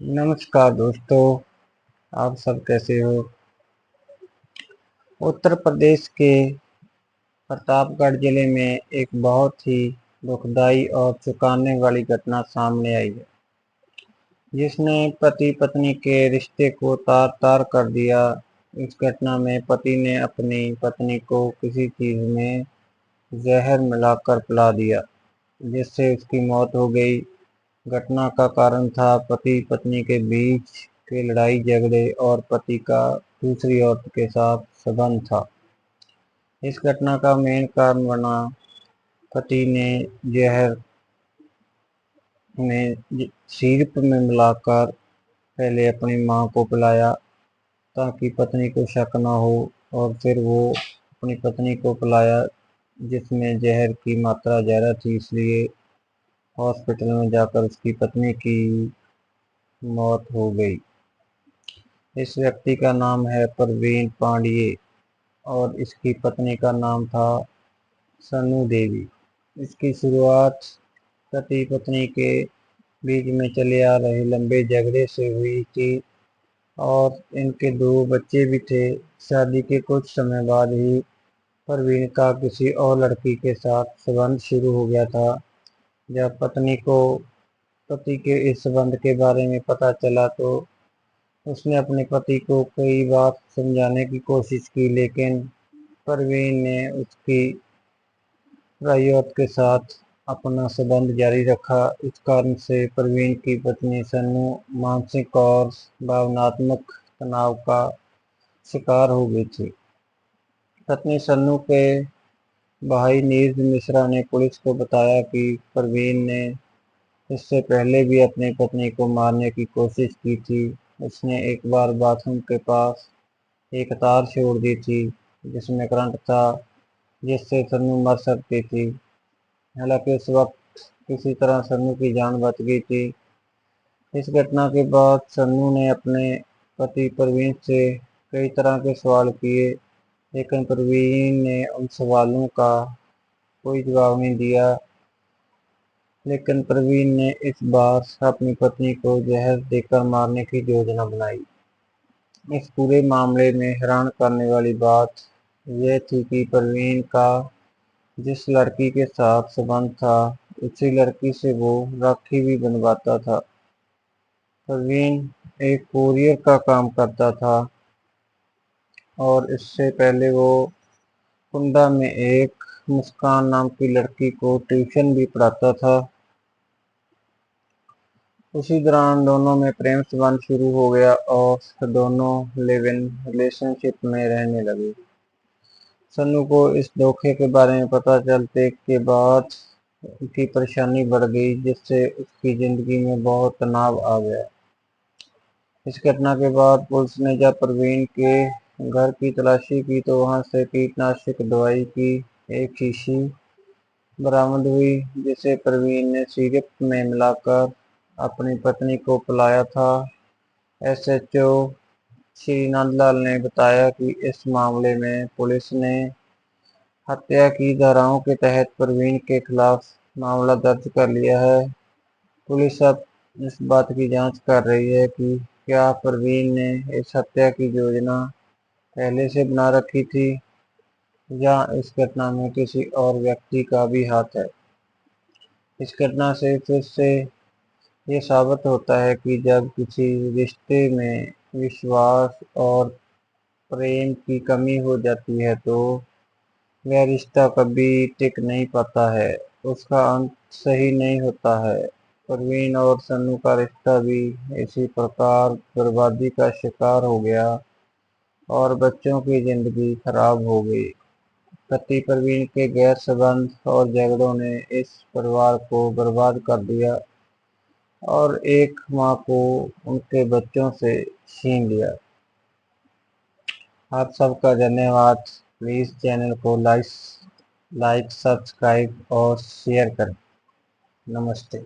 नमस्कार दोस्तों, आप सब कैसे हो। उत्तर प्रदेश के प्रतापगढ़ जिले में एक बहुत ही दुखदाई और चौंकाने वाली घटना सामने आई है, जिसने पति पत्नी के रिश्ते को तार तार कर दिया। इस घटना में पति ने अपनी पत्नी को किसी चीज़ में जहर मिलाकर पिला दिया, जिससे उसकी मौत हो गई। घटना का कारण था पति पत्नी के बीच के लड़ाई झगड़े और पति का दूसरी औरत के साथ संबंध था। इस घटना का मेन कारण बना पति ने जहर में सिरप में मिलाकर पहले अपनी मां को पिलाया, ताकि पत्नी को शक न हो, और फिर वो अपनी पत्नी को पिलाया, जिसमें जहर की मात्रा ज़्यादा थी। इसलिए हॉस्पिटल में जाकर उसकी पत्नी की मौत हो गई। इस व्यक्ति का नाम है प्रवीण पांडेय और इसकी पत्नी का नाम था सनू देवी। इसकी शुरुआत पति पत्नी के बीच में चले आ रहे लंबे झगड़े से हुई थी और इनके 2 बच्चे भी थे। शादी के कुछ समय बाद ही प्रवीण का किसी और लड़की के साथ संबंध शुरू हो गया था। जब पत्नी को पति के इस संबंध के बारे में पता चला तो उसने अपने पति को कई बार समझाने की कोशिश की, लेकिन प्रवीण ने उसकी पराई औरत के साथ अपना संबंध जारी रखा। इस कारण से प्रवीण की पत्नी सन्नू मानसिक और भावनात्मक तनाव का शिकार हो गई थी। पत्नी सन्नू के भाई नीरज मिश्रा ने पुलिस को बताया कि प्रवीण ने इससे पहले भी अपनी पत्नी को मारने की कोशिश की थी। उसने एक बार बाथरूम के पास एक तार छोड़ दी थी, जिसमें करंट था, जिससे सन्नू मर सकती थी। हालांकि उस वक्त किसी तरह सन्नू की जान बच गई थी। इस घटना के बाद सन्नू ने अपने पति प्रवीण से कई तरह के सवाल किए, लेकिन प्रवीण ने उन सवालों का कोई जवाब नहीं दिया। लेकिन प्रवीण ने इस बार अपनी पत्नी को जहर देकर मारने की योजना बनाई। इस पूरे मामले में हैरान करने वाली बात यह थी कि प्रवीण का जिस लड़की के साथ संबंध था, उसी लड़की से वो राखी भी बनवाता था। प्रवीण एक कोरियर का काम करता था और इससे पहले वो कुंडा में एक मुस्कान नाम की लड़की को ट्यूशन भी पढ़ाता था। उसी दौरान दोनों में प्रेम संबंध शुरू हो गया और दोनों लिव इन रिलेशनशिप में रहने लगे। सन्नू को इस धोखे के बारे में पता चलते के बाद उसकी परेशानी बढ़ गई, जिससे उसकी जिंदगी में बहुत तनाव आ गया। इस घटना के बाद पुलिस ने जब प्रवीण के घर की तलाशी की तो वहां से कीटनाशक दवाई की एक शीशी बरामद हुई, जिसे प्रवीण ने सिरप में मिलाकर अपनी पत्नी को पिलाया था। एसएचओ श्री नंदलाल ने बताया कि इस मामले में पुलिस ने हत्या की धाराओं के तहत प्रवीण के खिलाफ मामला दर्ज कर लिया है। पुलिस अब इस बात की जांच कर रही है कि क्या प्रवीण ने इस हत्या की योजना पहले से बना रखी थी या इस घटना में किसी और व्यक्ति का भी हाथ है। इस घटना से फिर से ये साबित होता है कि जब किसी रिश्ते में विश्वास और प्रेम की कमी हो जाती है तो वह रिश्ता कभी टिक नहीं पाता है, उसका अंत सही नहीं होता है। प्रवीण और सन्नू का रिश्ता भी इसी प्रकार बर्बादी का शिकार हो गया और बच्चों की जिंदगी खराब हो गई। पति प्रवीण के गैर संबंध और झगड़ों ने इस परिवार को बर्बाद कर दिया और एक माँ को उनके बच्चों से छीन लिया। आप सबका धन्यवाद। प्लीज़ चैनल को लाइक, सब्सक्राइब और शेयर करें। नमस्ते।